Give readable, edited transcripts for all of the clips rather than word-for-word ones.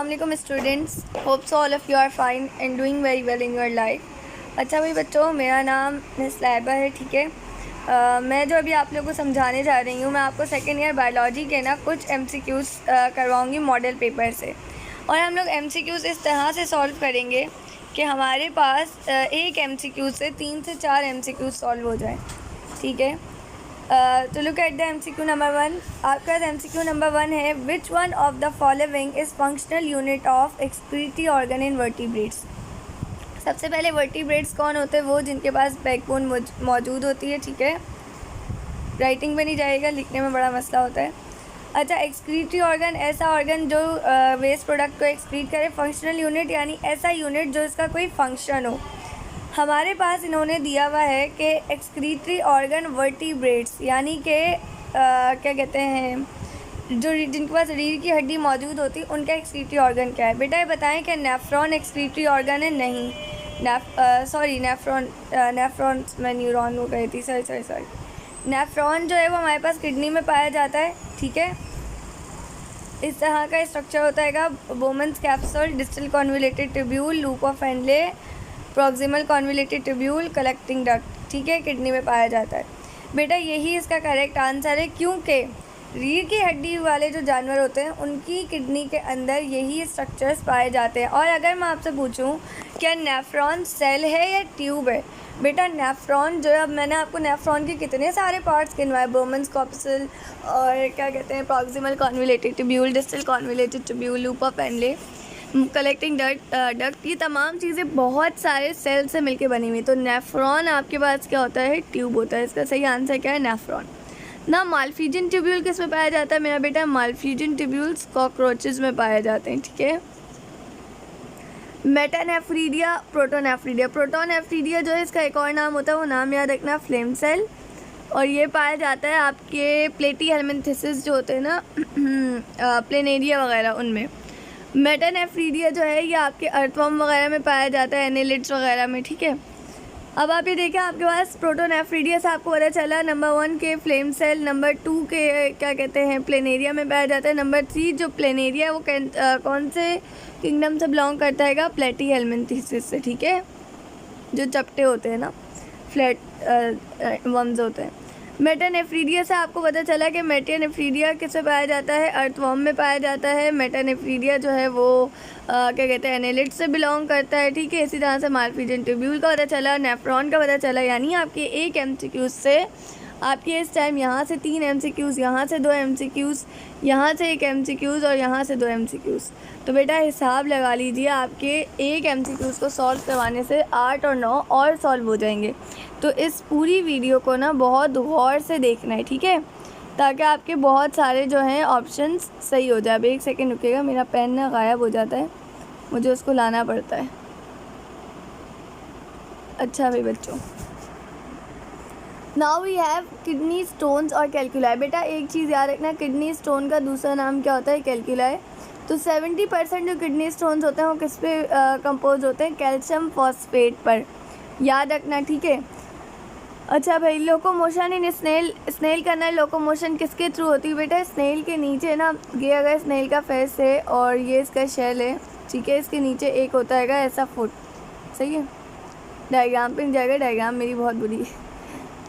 Assalamualaikum students. Hope so all of you are fine and doing very well in your life. अच्छा भाई बच्चों, मेरा नाम miss लैबा है, ठीक है। मैं जो अभी आप लोगों को समझाने जा रही हूँ, मैं आपको सेकेंड ईयर बायोलॉजी के ना कुछ MCQs करवाऊँगी मॉडल पेपर से। और हम लोग MCQs इस तरह से सॉल्व करेंगे कि हमारे पास एक MCQ से 3 से 4 MCQs सॉल्व हो जाए, ठीक है। तो look at the MCQ number 1। आपका MCQ नंबर 1 है, which one of the following is functional unit of excretory organ in vertebrates. सबसे पहले वर्टिब्रेट्स कौन होते हैं? वो जिनके पास बैकबोन मौजूद होती है, ठीक है। राइटिंग में नहीं जाएगा, लिखने में बड़ा मसला होता है। अच्छा, एक्सक्रीटरी ऑर्गन ऐसा ऑर्गन जो वेस्ट प्रोडक्ट को एक्सक्रीट करे। फंक्शनल यूनिट यानी ऐसा यूनिट जो इसका कोई फंक्शन हो। हमारे पास इन्होंने दिया हुआ है कि एक्सक्रीटरी ऑर्गन वर्टिब्रेट्स यानी कि क्या कहते हैं, जो जिनके पास रीढ़ की हड्डी मौजूद होती है उनका एक्सक्रीटरी ऑर्गन क्या है। बेटा ये बताएं कि नेफ्रॉन एक्सक्रीटरी ऑर्गन है? नहीं। नेफ्रॉन मैं न्यूरॉन को कही थी, सॉरी। नेफ्रॉन जो है वो हमारे पास किडनी में पाया जाता है, ठीक है। इस तरह का स्ट्रक्चर होता है Bowman's capsule, distal convoluted tubule, loop of Henle, proximal convoluted tubule, collecting duct, ठीक है, किडनी में पाया जाता है। बेटा यही इसका करेक्ट आंसर है, क्योंकि रीढ़ की हड्डी वाले जो जानवर होते हैं उनकी किडनी के अंदर यही स्ट्रक्चर्स पाए जाते हैं। और अगर मैं आपसे पूछूं क्या नेफ्रॉन सेल है या ट्यूब है? बेटा नेफ्रॉन जो है, अब मैंने आपको नेफ्रॉन के कितने सारे पार्ट्स गिनवाए, बोमन्स कैप्सूल और क्या कहते हैं proximal convoluted tubule, distal convoluted tubule, loop of Henle, collecting duct, ये तमाम चीज़ें बहुत सारे सेल से मिलके बनी हुई। तो नेफ्रॉन आपके पास क्या होता है? ट्यूब होता है। इसका सही आंसर क्या है? नेफ्रॉन। ना मालफीजन ट्यूब्यूल किस में पाया जाता है मेरा बेटा? मालफीजन ट्यूब्यूल्स कॉकरोचेस में पाए जाते हैं, ठीक है। Metanephridia, protonephridia. प्रोटोनेफ्रीडिया जो है इसका एक और नाम होता है, वो नाम याद रखना, फ्लेम सेल। और ये पाया जाता है आपके प्लेटी हेलमिन्थेसिस जो होते हैं ना प्लेनेरिया वगैरह, उनमें। मेटानेफ्रीडिया जो है ये आपके अर्थवर्म वगैरह में पाया जाता है, एनेलिड्स वगैरह में, ठीक है। अब आप ये देखें, आपके पास प्रोटोनेफ्रीडिया से आपको पता चला नंबर 1 के फ्लेम सेल, नंबर 2 के क्या कहते हैं प्लेनेरिया में पाया जाता है, नंबर 3 जो प्लेनेरिया वो कौन से किंगडम से बिलोंग करता है? प्लेटी हेलमिन्थेसिस से, ठीक है, जो चपटे होते हैं ना, फ्लैट वर्म्स होते हैं। मेटानेफ्रीडिया से आपको पता चला कि मेटानेफ्रीडिया किसमें पाया जाता है? अर्थवर्म में पाया जाता है। मेटानेफ्रीडिया जो है वो क्या कहते हैं एनेलिड से बिलोंग करता है, ठीक है। इसी तरह से मालफीजन ट्यूब्यूल का पता चला, नेफ्रॉन का पता चला। यानी आपके एक MCQ से आपके इस टाइम यहाँ से 3 MCQs, यहाँ से 2 MCQs, यहाँ से 1 MCQs और यहाँ से 2 MCQs। तो बेटा हिसाब लगा लीजिए, आपके एक MCQs को सॉल्व करवाने से 8 और 9 और सॉल्व हो जाएंगे। तो इस पूरी वीडियो को ना बहुत गौर से देखना है, ठीक है, ताकि आपके बहुत सारे जो हैं ऑप्शंस सही हो जाए। अब एक सेकेंड रुकेगा, मेरा पेन ना गायब हो जाता है, मुझे उसको लाना पड़ता है। अच्छा भाई बच्चों, now we have kidney stones और कैलकुलाई। बेटा एक चीज़ याद रखना, किडनी स्टोन का दूसरा नाम क्या होता है? कैलकुलाई। तो 70% जो किडनी स्टोन्स होते हैं वो किस पे कंपोज होते हैं? कैल्शियम फॉस्फेट पर, याद रखना, ठीक है। अच्छा भाई, लोकोमोशन इन स्नेल करना है, लोकोमोशन किसके थ्रू होती है बेटा? स्नेल के नीचे ना, ये अगर स्नेल का फेस है और ये इसका शेल है, ठीक है, इसके नीचे एक होता है ऐसा फुट, सही है। डायग्राम पे नहीं जाएगा, डायग्राम मेरी बहुत बुरी है।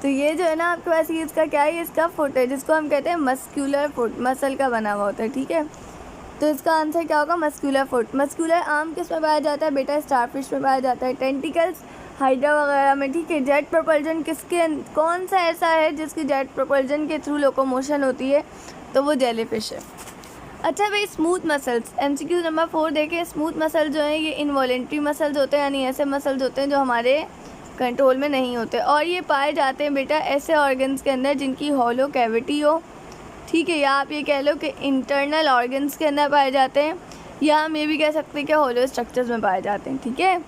तो ये जो है ना आपके पास, ये इसका क्या है? ये इसका फुट है, जिसको हम कहते हैं मस्क्यूलर फुट, मसल का बना हुआ होता है, ठीक है। तो इसका आंसर क्या होगा? Muscular foot. मस्क्यूलर आर्म किस में पाया जाता है बेटा? स्टारफिश में पाया जाता है। टेंटिकल्स हाइड्रा वगैरह में, ठीक है। जेट प्रोपल्जन कौन सा ऐसा है जिसकी जेट प्रोपल्जन के थ्रू लोकोमोशन होती है? तो वो जेलीफिश है। अच्छा भाई, स्मूथ मसल्स, MCQ नंबर 4 देखें। स्मूथ मसल जो है ये इनवॉलेंट्री मसल्स होते हैं, यानी ऐसे मसल्स होते हैं जो हमारे कंट्रोल में नहीं होते, और ये पाए जाते हैं बेटा ऐसे ऑर्गन्स के अंदर जिनकी हॉलो कैविटी हो, ठीक है, या आप ये कह लो कि इंटरनल ऑर्गन्स के अंदर पाए जाते हैं, या हम ये भी कह सकते हैं कि हॉलो स्ट्रक्चर्स में पाए जाते हैं, ठीक है।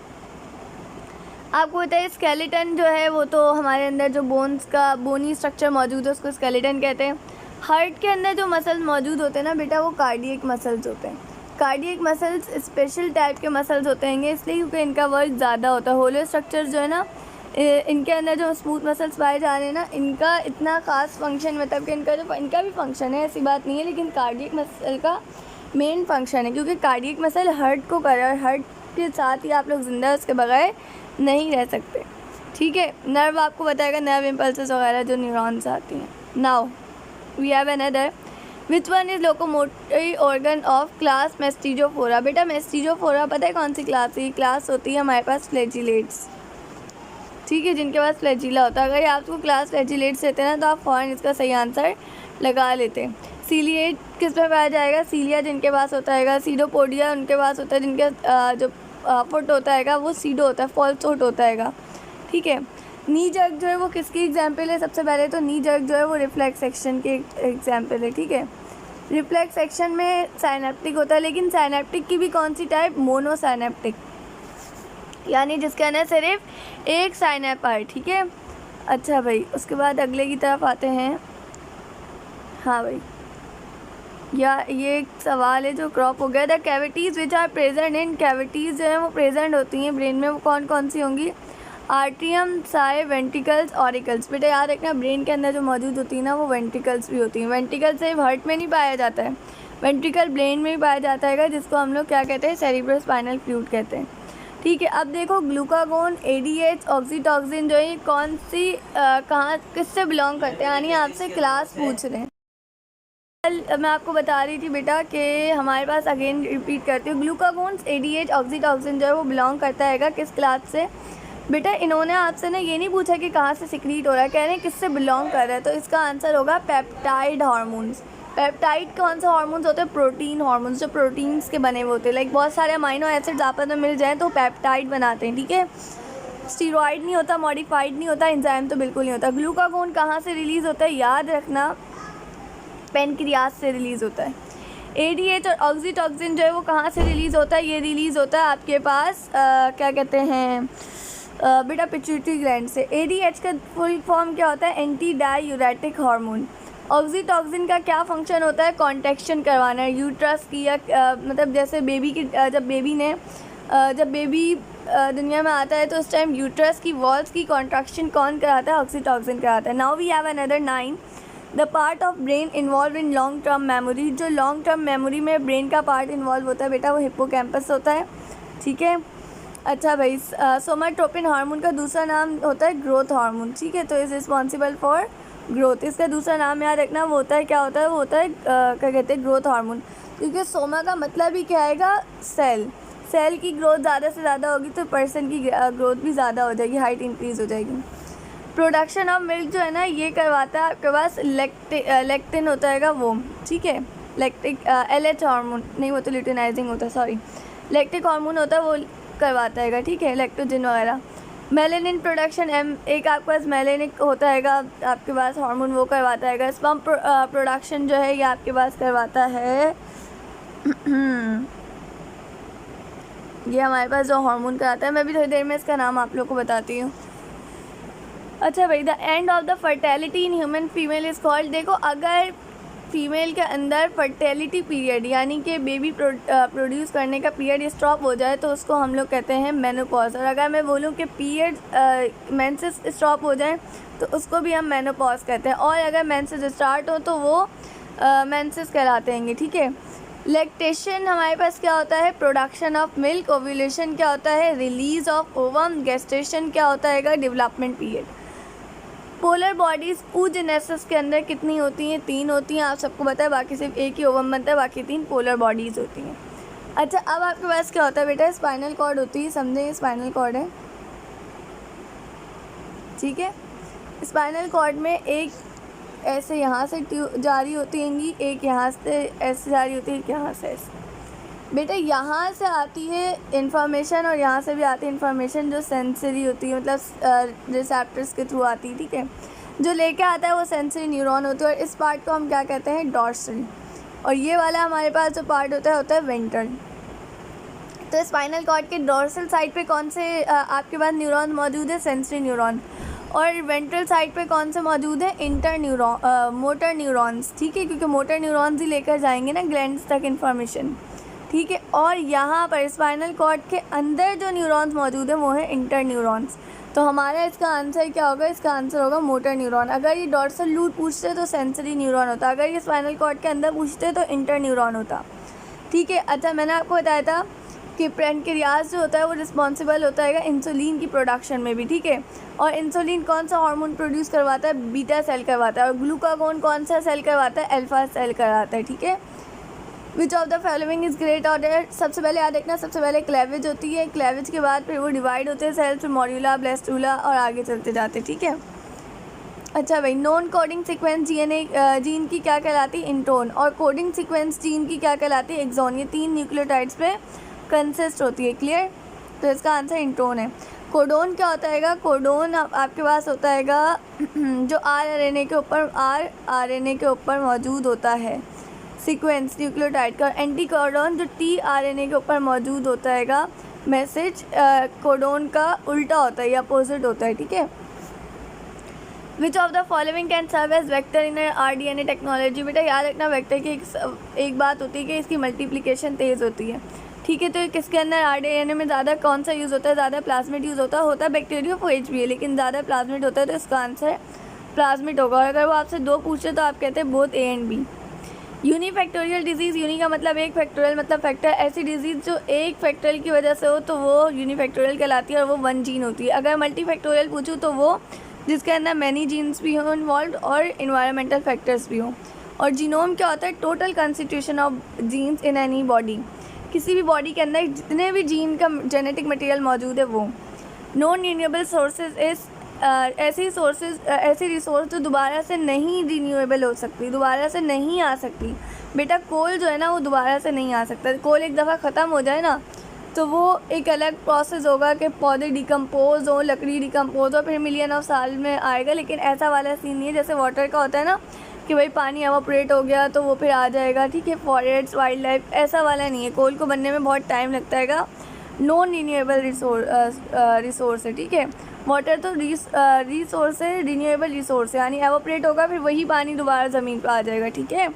आपको पता है स्केलेटन जो है वो तो हमारे अंदर जो बोन्स का बोनी स्ट्रक्चर मौजूद है उसको स्केलेटन कहते हैं। हार्ट के अंदर जो मसल्स मौजूद होते हैं ना बेटा, वो कार्डियक मसल्स होते हैं। कार्डियक मसल्स स्पेशल टाइप के मसल्स होते हैं, इसलिए क्योंकि इनका वर्क ज़्यादा होता है। होलो स्ट्रक्चर जो है ना, इनके अंदर जो स्मूथ मसल्स पाए जा रहे हैं ना, इनका इतना ख़ास फंक्शन, मतलब कि इनका भी फंक्शन है, ऐसी बात नहीं है, लेकिन कार्डियक मसल का मेन फंक्शन है, क्योंकि कार्डियक मसल हार्ट को कर रहा है, हार्ट के साथ ही आप लोग जिंदा उसके बगैर नहीं रह सकते, ठीक है। नर्व आपको बताएगा, नर्व इम्पल्सेस वगैरह जो न्यूरॉन्स आती हैं। Now we have another, which one is locomotory organ of class Mastigophora. बेटा मेस्टिजोफोरा पता है कौन सी क्लास है? क्लास होती है हमारे पास फ्लैजिलेट्स, ठीक है, जिनके पास फ्लैजिला होता है। अगर आपको क्लास फ्लैजिलेट्स देते हैं ना तो आप फ़ौरन इसका सही आंसर लगा लेते हैं। सीलिएट किस में पाया जाएगा? सीलिया जिनके पास होता है। सीडोपोडिया उनके पास होता है जिनके जो फुट होता है वो सीडो होता है, फॉल्स फुट होता है, ठीक है। नी जर्क जो है वो किसकी एग्जाम्पल है? सबसे पहले तो नी जर्क जो है वो रिफ्लेक्स एक्शन के एग्जाम्पल है, ठीक है। रिफ्लेक्स एक्शन में साइनेप्टिक होता है, लेकिन साइनेप्टिक की भी कौन सी टाइप? मोनोसाइनेप्टिक, यानी जिसके अंदर सिर्फ एक साइनेप है, ठीक है। अच्छा भाई, उसके बाद अगले की तरफ आते हैं। हाँ भाई, या ये एक सवाल है जो क्रॉप हो गया। The cavities which are present in, cavities जो है वो प्रेजेंट होती हैं ब्रेन में, वो कौन कौन सी होंगी? आर्ट्रियम, साइ, वेंट्रिकल्स, ऑरिकल्स। बेटा याद रखना, ब्रेन के अंदर जो मौजूद होती है ना वो वेंट्रिकल्स भी होती हैं। वेंट्रिकल सिर्फ हार्ट में नहीं पाया जाता है, वेंट्रिकल ब्रेन में भी पाया जाता है, जिसको हम लोग क्या कहते हैं? सेरिब्रोस्पाइनल फ्लूइड कहते हैं, ठीक है। अब देखो, ग्लूकागोन, एडीएच, ऑक्सीटॉक्सिन जो है कौन सी कहाँ किससे बिलोंग करते हैं, यानी आपसे क्लास पूछ रहे हैं। मैं आपको बता रही थी बेटा कि हमारे पास अगेन रिपीट करती हूँ, ग्लूकागोन्स, एडीएच, ऑक्सीटॉक्सिन जो है वो बिलोंग करता है किस क्लास से? बेटा इन्होंने आपसे ना ये नहीं पूछा कि कहाँ से सिक्रीट हो रहा है, कह रहे हैं किससे बिलोंग कर रहा है, तो इसका आंसर होगा पेप्टाइड हार्मोन्स। पेप्टाइड कौन से हार्मोन्स होते हैं? प्रोटीन हार्मोन्स, जो प्रोटीन्स के बने हुए होते हैं। लाइक बहुत सारे अमाइनो एसिड्स आपस में मिल जाएँ तो पेप्टाइड बनाते हैं, ठीक है। स्टीरॉइड नहीं होता, मॉडिफाइड नहीं होता, एंजाइम तो बिल्कुल नहीं होता। ग्लूकागोन कहाँ से रिलीज़ होता है? याद रखना, पेनक्रियास से रिलीज़ होता है। एडीएच और ऑक्सीटॉक्सिन जो है वो कहाँ से रिलीज़ होता है? ये रिलीज़ होता है आपके पास क्या कहते हैं बेटा? पिट्यूटरी ग्लैंड से। एडीएच का फुल फॉर्म क्या होता है? Anti diuretic hormone. ऑक्सीटॉक्सिन का क्या फंक्शन होता है? कॉन्ट्रैक्शन करवाना है यूट्रस की, या मतलब जैसे बेबी की जब बेबी दुनिया में आता है तो उस टाइम यूट्रस की वॉल्स की कॉन्ट्रैक्शन कौन कराता है? ऑक्सीटॉक्सिन कराता है। Now we have another 9, the part of brain involve in long term memory. जो लॉन्ग टर्म मेमोरी में ब्रेन का पार्ट इन्वॉल्व होता है बेटा वो हिप्पोकैम्पस होता है, ठीक है। अच्छा भाई, सोमाटोपिन हार्मोन का दूसरा नाम होता है ग्रोथ हार्मोन, ठीक है, तो इज़ रिस्पॉन्सिबल फॉर ग्रोथ। इसका दूसरा नाम याद रखना, वो होता है क्या होता है? वो होता है क्या कहते हैं? Growth hormone. क्योंकि सोमा का मतलब ही क्या आएगा? सेल की ग्रोथ ज़्यादा से ज़्यादा होगी तो पर्सन की ग्रोथ भी ज़्यादा हो जाएगी, हाइट इंक्रीज़ हो जाएगी। प्रोडक्शन ऑफ मिल्क जो है ना ये करवाता है आपके पास लेक्टिन होता है वो, ठीक है। लैक्टिक LH हार्मोन नहीं, वो तो ल्यूटिनाइजिंग होता है, सॉरी, लैक्टिक हार्मोन होता है वो करवाता है, ठीक है, लैक्टोजिन वगैरह। मेलेनिन प्रोडक्शन एक आपके पास मेलेनिक होता है आपके पास हार्मोन, वो करवाता है। स्पर्म प्रोडक्शन जो है ये आपके पास करवाता है ये हमारे पास जो हार्मोन कराता है, मैं भी थोड़ी देर में इसका नाम आप लोग को बताती हूँ। अच्छा भाई, the end of the fertility in human female is called. देखो, अगर फीमेल के अंदर फर्टेलिटी पीरियड यानी कि बेबी प्रोड्यूस करने का पीरियड स्टॉप हो जाए तो उसको हम लोग कहते हैं मेनोपॉज। और अगर मैं बोलूँ कि पीरियड मेंसेस स्टॉप हो जाए तो उसको भी हम मेनोपॉज कहते हैं। और अगर मेंसेस स्टार्ट हो तो वो मेंसेस कहलाते हैं, ठीक है। लैक्टेशन हमारे पास क्या होता है? Production of milk. ओव्यूलेशन क्या होता है? Release of ovum. गेस्टेशन क्या होता है? Development period. Polar bodies oogenesis के अंदर कितनी होती हैं? 3 होती हैं, आप सबको पता है। बाकी सिर्फ एक ही ओवम बनता है, बाकी 3 पोलर बॉडीज़ होती हैं। अच्छा, अब आपके पास क्या होता है बेटा? स्पाइनल कॉर्ड होती है, समझे? स्पाइनल कॉर्ड है, ठीक है। स्पाइनल कॉर्ड में एक ऐसे यहाँ से जारी होती हैंगी, एक यहाँ से ऐसे जारी होती है, एक यहाँ से ऐसे। बेटा यहाँ से आती है इन्फॉर्मेशन और यहाँ से भी आती है इन्फॉर्मेशन जो सेंसरी होती है, मतलब रिसेप्टर्स के थ्रू आती है, ठीक है। जो लेके आता है वो सेंसरी न्यूरॉन होती है और इस पार्ट को हम क्या कहते हैं? डॉर्सल। और ये वाला हमारे पास जो पार्ट होता है वेंट्रल। तो स्पाइनल कॉर्ड के डॉर्सल साइड पे कौन से आपके पास न्यूरॉन मौजूद है? Sensory neuron. और वेंट्रल साइड पे कौन से मौजूद है? मोटर न्यूरॉन्स, ठीक है, क्योंकि मोटर न्यूरॉन्स ही लेकर जाएंगे ना ग्लैंड्स तक इन्फॉर्मेशन, ठीक है। और यहाँ पर स्पाइनल कॉर्ड के अंदर जो न्यूरॉन्स मौजूद है वो है इंटर न्यूरॉन्स। तो हमारा इसका आंसर क्या होगा? इसका आंसर होगा मोटर न्यूरॉन। अगर ये डॉर्सल रूट पूछते तो सेंसरी न्यूरॉन होता, अगर ये स्पाइनल कॉर्ड के अंदर पूछते तो इंटर न्यूरॉन होता। ठीक है। अच्छा, मैंने आपको बताया था कि पैनक्रियाज जो होता है वो रिस्पॉन्सिबल होता है इंसुलिन की प्रोडक्शन में भी, ठीक है। और इंसुलिन कौन सा हार्मोन प्रोड्यूस करवाता है? बीटा सेल करवाता है। और ग्लूकागोन कौन सा सेल करवाता है? अल्फा सेल करवाता है, ठीक है। Which of the following is great order? सबसे पहले याद रखना, सबसे पहले क्लेवेज होती है, क्लेवेज के बाद फिर वो डिवाइड होते हैं सेल्स, मॉड्यूला, ब्लेस्टूला और आगे चलते जाते, ठीक है। अच्छा भाई, नॉन कोडिंग सीक्वेंस जीन की क्या कहलाती है? इंट्रोन। और कोडिंग सीक्वेंस जीन की क्या कहलाती है? एक्सॉन। ये 3 न्यूक्लियोटाइड्स पे कंसिस्ट होती है, क्लियर। तो इसका आंसर इंट्रोन है। कोडोन क्या होता है? कोडोन आपके पास होता है जो आरएनए के ऊपर मौजूद होता है सीक्वेंस न्यूक्लियोटाइड का। एंटी कोडोन जो टीआरएनए के ऊपर मौजूद होता है मैसेज कोडोन का उल्टा होता है या अपोजिट होता है, ठीक है। Which of the following can serve as vector in rDNA technology? बेटा याद रखना, वेक्टर की एक बात होती है कि इसकी मल्टीप्लिकेशन तेज़ होती है, ठीक है। तो किसके अंदर आरडीएनए में ज़्यादा कौन सा यूज़ होता है? ज़्यादा प्लाज्मिड यूज़ होता है बैक्टीरियोफेज भी है, लेकिन ज़्यादा प्लाज्मिड होता है, तो इसका आंसर प्लाज्मिड होगा। और अगर वो आपसे 2 पूछे तो आप कहते हैं both A and B. Unifactorial disease, uni का मतलब एक, फैक्टोरियल मतलब फैक्टर। ऐसी डिजीज़ जो एक फैक्टोरियल की वजह से हो तो वो यूनिफैक्टोरियल कहलाती है और वो 1 जीन होती है। अगर मल्टीफैक्टोरियल पूछूँ तो वो जिसके अंदर मैनी जीन्स भी हों इन्वॉल्व और इन्वायरमेंटल फैक्टर्स भी हों। और जीनोम क्या होता है? Total constitution of genes in any body. किसी भी बॉडी के अंदर जितने भी जीन का जेनेटिक मटेरियल मौजूद है वो। नॉन रिन्यूएबल सोर्सेज इस ऐसी रिसोर्स जो दोबारा से नहीं रिन्यूएबल हो सकती, दोबारा से नहीं आ सकती। बेटा कोल जो है ना वो दोबारा से नहीं आ सकता। कोल एक दफ़ा ख़त्म हो जाए ना तो वो एक अलग प्रोसेस होगा कि पौधे डिकम्पोज हो, लकड़ी डिकम्पोज हो, फिर मिलियन ऑफ साल में आएगा। लेकिन ऐसा वाला सीन नहीं है जैसे वाटर का होता है ना कि भाई पानी एवापोरेट हो गया तो वो फिर आ जाएगा, ठीक है। फॉरेस्ट, वाइल्ड लाइफ ऐसा वाला नहीं है। कोल को बनने में बहुत टाइम लगता है। नॉन रिन्यूएबल रिसोर्स है, ठीक है। वाटर तो रिसोर्स है, रिन्यूएबल रिसोर्स है, यानी एवापोरेट होगा फिर वही पानी दोबारा ज़मीन पर आ जाएगा, ठीक है।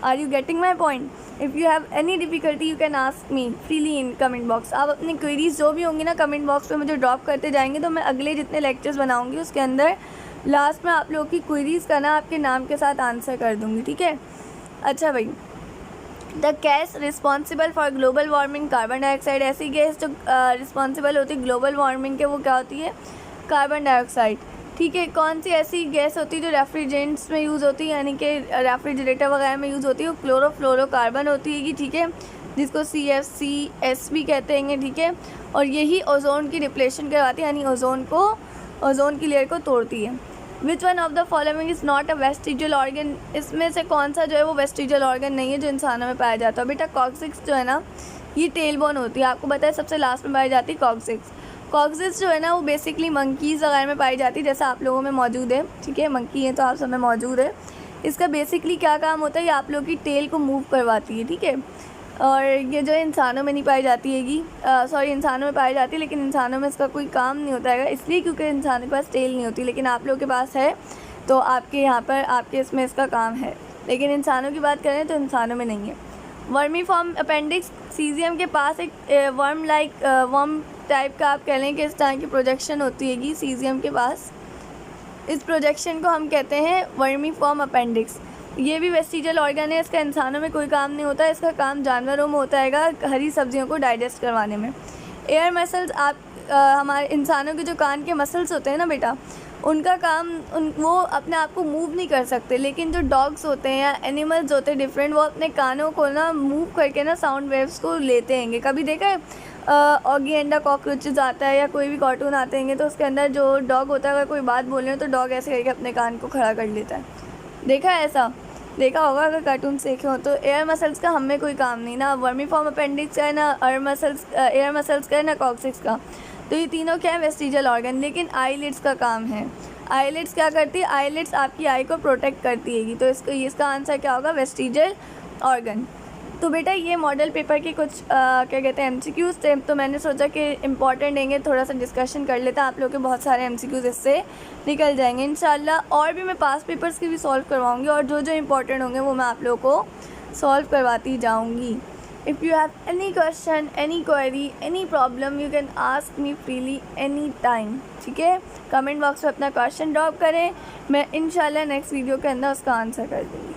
Are you getting my point? If you have any difficulty you can ask me freely in comment box. आप अपनी क्वेरीज जो भी होंगी ना कमेंट बॉक्स पे मुझे ड्रॉप करते जाएंगे, तो मैं अगले जितने लेक्चर्स बनाऊंगी उसके अंदर लास्ट में आप लोगों की क्वेरीज का ना आपके नाम के साथ आंसर कर दूंगी, ठीक है। अच्छा भाई, the gas responsible for global warming carbon dioxide. ऐसी गैस जो रिस्पॉन्सिबल होती है ग्लोबल वार्मिंग के, वो क्या होती है? कार्बन डाइऑक्साइड, ठीक है। कौन सी ऐसी गैस होती है जो रेफ्रिजरेंट्स में यूज़ होती है, यानी कि रेफ्रिजरेटर वगैरह में यूज़ होती है? वो क्लोरोफ्लोरोकार्बन होती है, ठीक है, जिसको CFCS भी कहते हैं, ठीक है। और यही ओजोन की डिप्लेशन करवाती है, यानी ओजोन की लेयर को तोड़ती है। Which one of the following is not a vestigial organ? इसमें से कौन सा जो है वो वेस्टिजियल ऑर्गन नहीं है जो इंसानों में पाया जाता है? बेटा कॉक्सिक्स जो है ना ये टेल बोन होती है। आपको पता है सबसे लास्ट में पाई जाती है कॉक्सिक्स। कॉक्सिक्स जो है ना वो बेसिकली मंकीज़ वगैरह में पाई जाती है, जैसा आप लोगों में मौजूद है, ठीक है। मंकी है तो आप सब में मौजूद है। इसका बेसिकली क्या काम होता है? ये आप लोगों की टेल को मूव करवाती है, ठीक है। और ये जो है इंसानों में नहीं पाई जाती हैगी, इंसानों में पाई जाती है, लेकिन इंसानों में इसका कोई काम नहीं होता है, इसलिए क्योंकि इंसानों के पास टेल नहीं होती। लेकिन आप लोगों के पास है तो आपके यहाँ पर आपके इसमें इसका काम है, लेकिन इंसानों की बात करें तो इंसानों में नहीं है। वर्मीफॉर्म अपेंडिक्स, सीजियम के पास एक वर्म टाइप का आप कह लें कि इस तरह की प्रोजेक्शन होती हैगी सीजियम के पास। इस प्रोजेक्शन को हम कहते हैं वर्मीफॉर्म अपेंडिक्स। ये भी वेस्टिजियल ऑर्गन है, इसका इंसानों में कोई काम नहीं होता, इसका काम जानवरों में होता है हरी सब्जियों को डाइजेस्ट करवाने में। एयर मसल्स, हमारे इंसानों के जो कान के मसल्स होते हैं ना बेटा, उनका काम वो अपने आप को मूव नहीं कर सकते, लेकिन जो डॉग्स होते हैं या एनिमल्स होते हैं डिफरेंट, वो अपने कानों को ना मूव करके ना साउंड वेव्स को लेते हैं। कभी देखा है ऑगी एंड द कॉकरोचेज आता है या कोई भी कार्टून आते हैं तो उसके अंदर जो डॉग होता है अगर कोई बात बोल रहे हो तो डॉग ऐसे करके अपने कान को खड़ा कर लेता है। देखा है ऐसा? देखा होगा अगर कार्टून देखे हो तो। एयर मसल्स का हमें कोई काम नहीं, ना वर्मीफॉर्म अपेंडिक्स का है, ना एयर मसल्स का है, ना कॉक्सिक्स का। तो ये तीनों क्या है? Vestigial organ. लेकिन आईलिड्स का काम है। आईलिड्स क्या करती है? आईलिड्स आपकी आई को प्रोटेक्ट करती हैगी, तो इसका आंसर क्या होगा? Vestigial organ. तो बेटा ये मॉडल पेपर के कुछ क्या कहते हैं MCQs थे, तो मैंने सोचा कि इम्पॉर्टेंट देंगे, थोड़ा सा डिस्कशन कर लेता। आप लोग के बहुत सारे MCQs इससे निकल जाएंगे इंशाल्लाह। और भी मैं पास पेपर्स की भी सॉल्व करवाऊंगी, और जो जो इम्पॉर्टेंट होंगे वो मैं आप लोगों को सॉल्व करवाती जाऊंगी। If you have any question, any query, any problem, you can ask me freely any time, ठीक है। कमेंट बॉक्स में अपना क्वेश्चन ड्रॉप करें, मैं इंशाल्लाह नेक्स्ट वीडियो के अंदर उसका आंसर कर दूँगी।